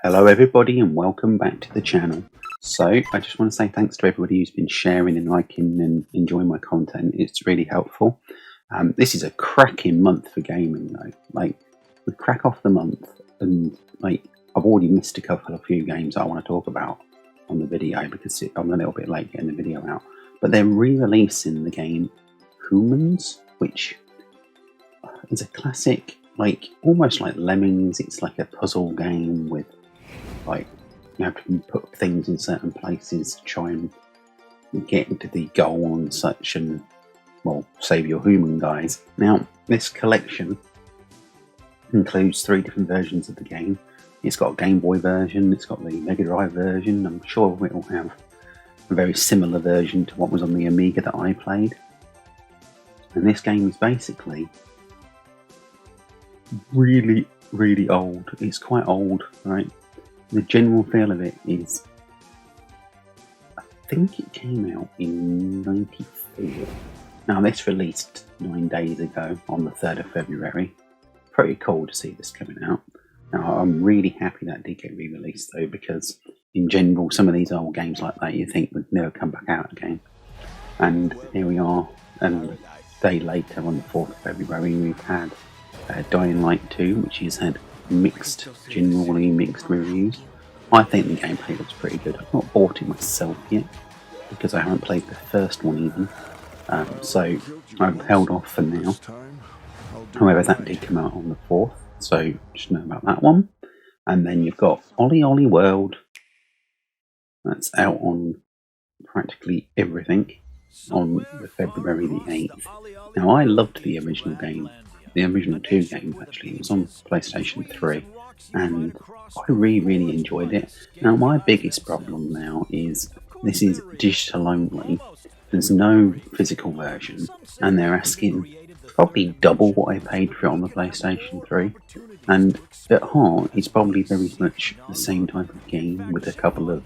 Hello everybody and welcome back to the channel. So I just want to say thanks to everybody who's been sharing and liking and enjoying my content. It's really helpful. This is a cracking month for gaming though. Like, we crack off the month and like I've already missed a few games I want to talk about on the video because I'm a little bit late getting the video out. But they're re-releasing the game Humans, which is a classic, like almost like Lemmings. It's like a puzzle game with like you have to put things in certain places to try and get into the goal and such, and well, save your human guys. Now, this collection includes 3 different versions of the game. It's got a Game Boy version, it's got the Mega Drive version. I'm sure it will have a very similar version to what was on the Amiga that I played. And this game is basically really, really old. It's quite old, right? The general feel of it is, I think it came out in '94. Now this released 9 days ago on the 3rd of February. Pretty cool to see this coming out. Now I'm really happy that did get re-released though, because in general some of these old games like that you think would never come back out again. And here we are, and a day later on the 4th of February we've had Dying Light 2, which has had generally mixed reviews. I think the gameplay looks pretty good. I've not bought it myself yet because I haven't played the first one even, so I've held off for now. However, that did come out on the 4th, so just know about that one. And then you've got OlliOlli World. That's out on practically everything on the February the 8th. Now, I loved the original game. The original 2 games actually. It was on PlayStation 3 and I really enjoyed it. Now my biggest problem now is this is digital only. There's no physical version and they're asking probably double what I paid for it on the PlayStation 3, and at heart it's probably very much the same type of game with a couple of,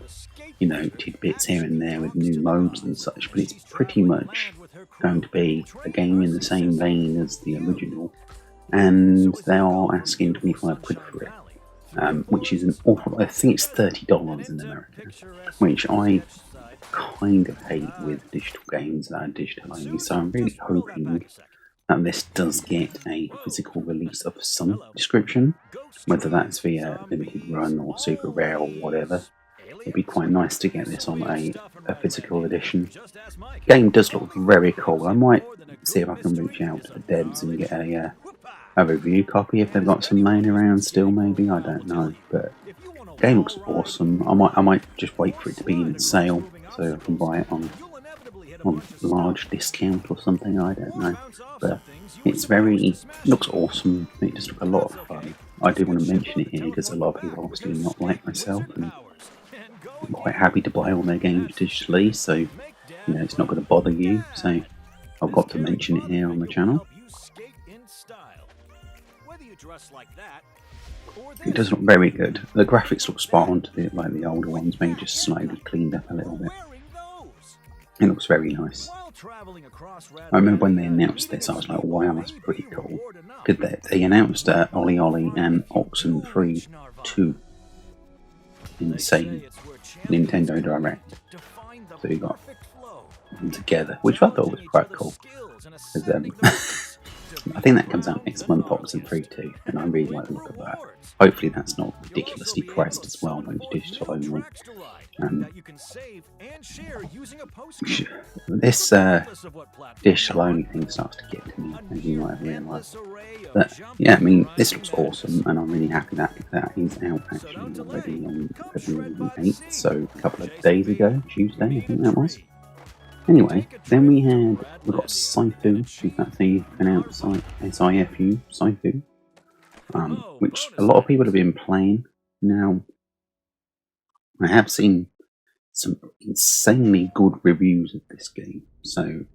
you know, tidbits here and there with new modes and such, but it's pretty much going to be a game in the same vein as the original, and they are asking 25 quid for it, which is an awful, I think it's $30 in America, which I kind of hate with digital games that are digital only, so I'm really hoping that this does get a physical release of some description, whether that's via limited run or super rare or whatever. It'd be quite nice to get this on a physical edition. The game does look very cool. I might see if I can reach out to the devs and get a review copy if they've got some laying around still, maybe, I don't know. But the game looks awesome. I might just wait for it to be in sale so I can buy it on large discount or something, I don't know. But it looks awesome. It just looks a lot of fun. I do want to mention it here because a lot of people obviously not like myself, and I'm quite happy to buy all their games digitally, so you know it's not going to bother you, so I've got to mention it here on the channel. It does look very good. The graphics look spot on to like the older ones, maybe just slightly cleaned up a little bit. It looks very nice. I remember when they announced this, I was like, wow, that's pretty cool. Because they announced OlliOlli and Oxenfree 2 in the same Nintendo Direct. So you got them together, which I thought was quite cool. I think that comes out next month, Oxenfree 2, and I really like the look of that. Hopefully that's not ridiculously priced as well when it's digital only. This digital only thing starts to get to me, as you might have realised. But yeah, I mean, this looks awesome, and I'm really happy that is out actually already on February 8th, so a couple of days ago, Tuesday, I think that was. Anyway, then we've got Sifu, if that's how you pronounce Sifu, Sifu, which a lot of people have been playing. Now, I have seen some insanely good reviews of this game, so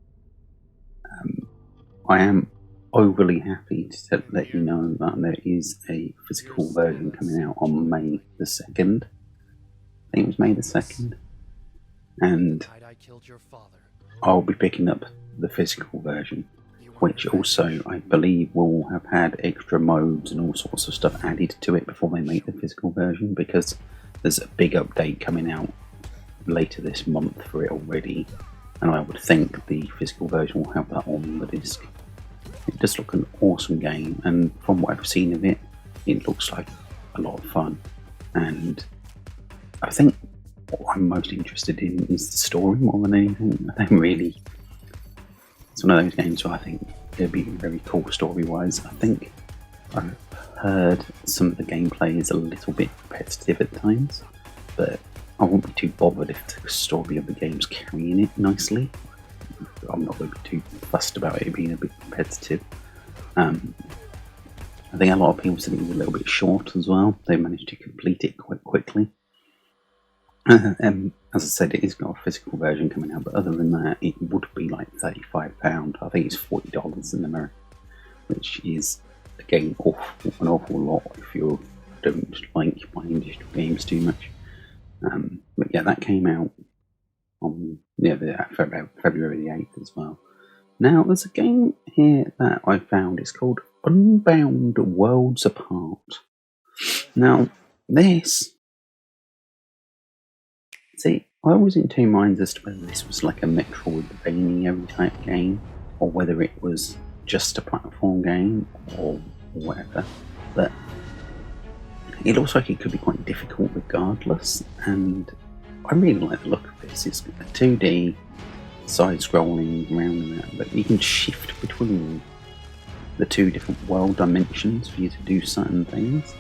I am overly happy to let you know that there is a physical version coming out on May the 2nd. I think it was May the 2nd. And I'll be picking up the physical version. which also I believe will have had extra modes and all sorts of stuff added to it before they make the physical version, because there's a big update coming out later this month for it already, and I would think the physical version will have that on the disc. It does look an awesome game, and from what I've seen of it, it looks like a lot of fun. And I think what I'm most interested in is the story more than anything. I don't really. It's one of those games where I think it'd be very cool story-wise. I think I've heard some of the gameplay is a little bit repetitive at times, but I won't be too bothered if the story of the game's carrying it nicely. I'm not going to be too fussed about it being a bit repetitive. I think a lot of people said it was a little bit short as well. They managed to complete it quite quickly. As I said, it has got a physical version coming out, but other than that, it would be like £35. I think it's $40 in America, which is, again, an awful lot if you don't like buying digital games too much. But yeah, that came out on February the 8th as well. Now, there's a game here that I found. It's called Unbound Worlds Apart. Now, this... See, I was in two minds as to whether this was like a Metroidvania type game, or whether it was just a platform game, or whatever. But it looks like it could be quite difficult regardless, and I really like the look of this. It's a 2D, side-scrolling, round and round, but you can shift between the two different world dimensions for you to do certain things,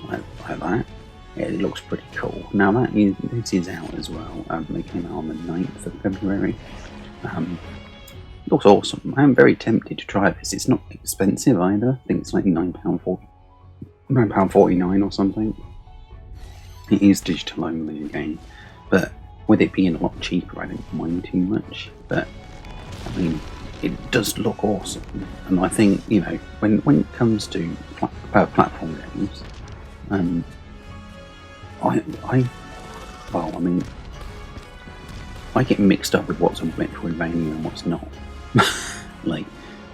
like that. Yeah, it looks pretty cool. Now this is out as well. They came out on the 9th of February. It looks awesome. I am very tempted to try this. It's not expensive either. I think it's like £9.49 or something. It is digital only again, but with it being a lot cheaper, I don't mind too much. But I mean, it does look awesome, and I think, you know, when it comes to platform games, I get mixed up with what's a Metroidvania and what's not. Like,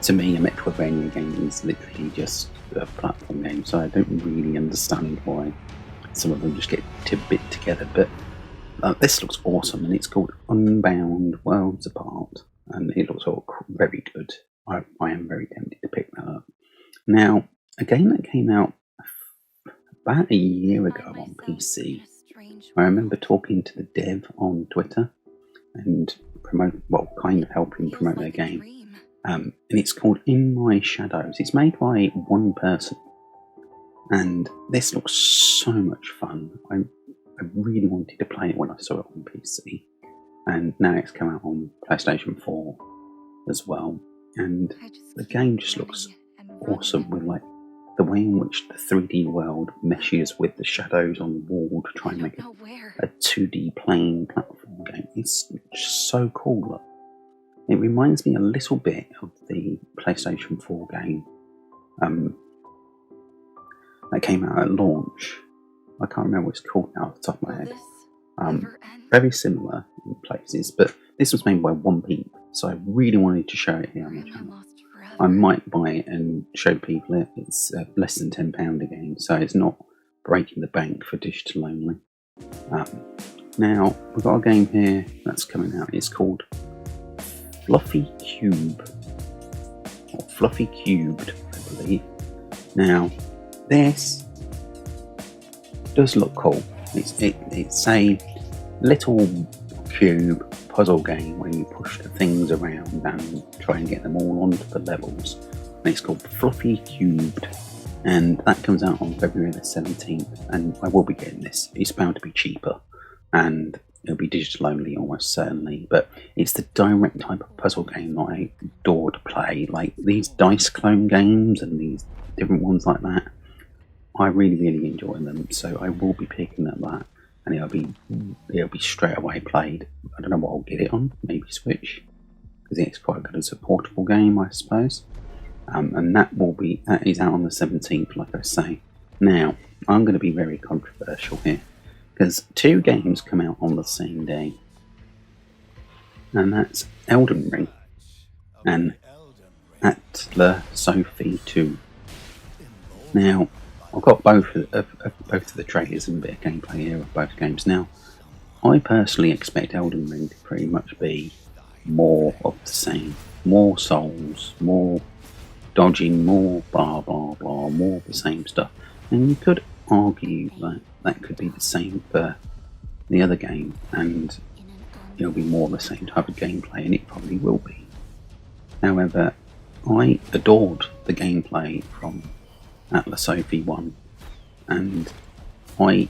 to me, a Metroidvania game is literally just a platform game, so I don't really understand why some of them just get bit together. But this looks awesome, and it's called Unbound Worlds Apart, and it looks all very good. I am very tempted to pick that up. Now, a game that came out about a year ago on PC, I remember talking to the dev on Twitter and kind of helping promote their game. And it's called In My Shadows. It's made by one person, and this looks so much fun. I really wanted to play it when I saw it on PC, and now it's come out on PlayStation 4 as well. And the game just looks awesome, with like the way in which the 3D world meshes with the shadows on the wall to try and make a 2D playing platform game. It's just so cool. Look. It reminds me a little bit of the PlayStation 4 game that came out at launch. I can't remember what it's called now off the top of my head. Very similar in places, but this was made by one peep, so I really wanted to show it here on the channel. I might buy it and show people it. It's less than £10 a game, so it's not breaking the bank for digital only. Now, we've got a game here that's coming out. It's called Fluffy Cube, or Fluffy Cubed, I believe. Now, this does look cool. It's a little cube puzzle game where you push the things around and try and get them all onto the levels. And it's called Fluffy Cubed, and that comes out on February the 17th, and I will be getting this. It's bound to be cheaper, and it'll be digital only almost certainly, but it's the direct type of puzzle game that I adore to play. Like these dice clone games and these different ones like that, I really, really enjoy them, so I will be picking up that, and it'll be straight away played. I don't know what I'll get it on, maybe Switch, because it's quite good as a portable game, I suppose. And that is out on the 17th, like I say. Now, I'm going to be very controversial here, because two games come out on the same day, and that's Elden Ring and OlliOlli Sophie 2. Now, I've got both of the trailers and a bit of gameplay here of both games. Now, I personally expect Elden Ring to pretty much be more of the same. More souls, more dodging, more blah blah blah, more of the same stuff. And you could argue that that could be the same for the other game, and it'll be more the same type of gameplay, and it probably will be. However, I adored the gameplay from OlliOlli Sophie 1, and I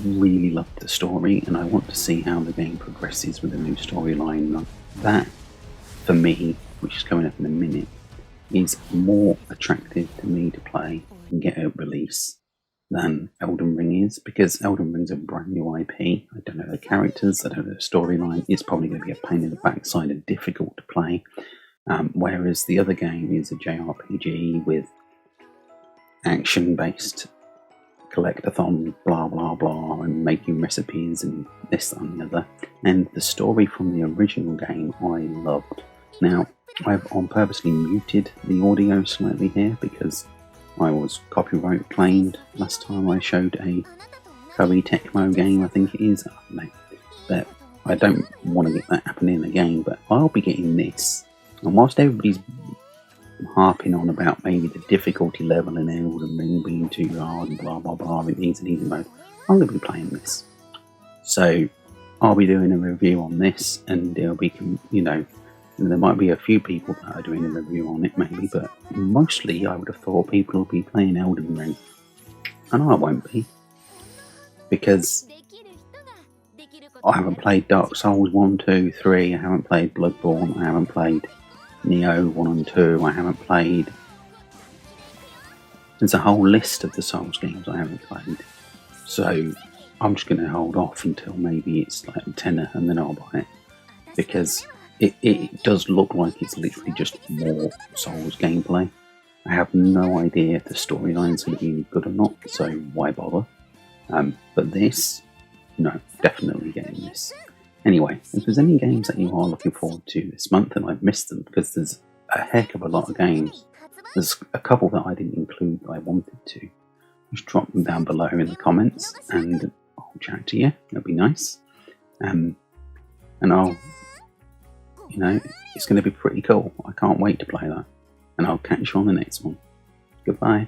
really loved the story, and I want to see how the game progresses with a new storyline. That, for me, which is coming up in a minute, is more attractive to me to play and get a release than Elden Ring is, because Elden Ring's a brand new IP. I don't know the characters, I don't know the storyline. It's probably going to be a pain in the backside and difficult to play. Whereas the other game is a JRPG with action-based collectathon, blah blah blah, and making recipes and this and the other. And the story from the original game I loved. Now, I've purposely muted the audio slightly here because I was copyright claimed last time I showed a Koei Tecmo game, I think it is. I don't know. But I don't want to get that happening again, but I'll be getting this. And whilst everybody's harping on about maybe the difficulty level in Elden Ring being too hard and blah blah blah, it needs an easy mode, I'm going to be playing this. So I'll be doing a review on this, and it'll be, you know, there might be a few people that are doing a review on it maybe, but mostly I would have thought people will be playing Elden Ring. And I won't be, because I haven't played Dark Souls 1, 2, 3, I haven't played Bloodborne, I haven't played Neo 1 and 2, I haven't played... There's a whole list of the Souls games I haven't played. So I'm just going to hold off until maybe it's like a tenner and then I'll buy it. Because it does look like it's literally just more Souls gameplay. I have no idea if the storyline's going to be any good or not, so why bother? But this, no, definitely getting this. Anyway, if there's any games that you are looking forward to this month and I've missed them, because there's a heck of a lot of games, there's a couple that I didn't include that I wanted to, just drop them down below in the comments and I'll chat to you. That'll be nice. And I'll, you know, it's going to be pretty cool. I can't wait to play that. And I'll catch you on the next one. Goodbye.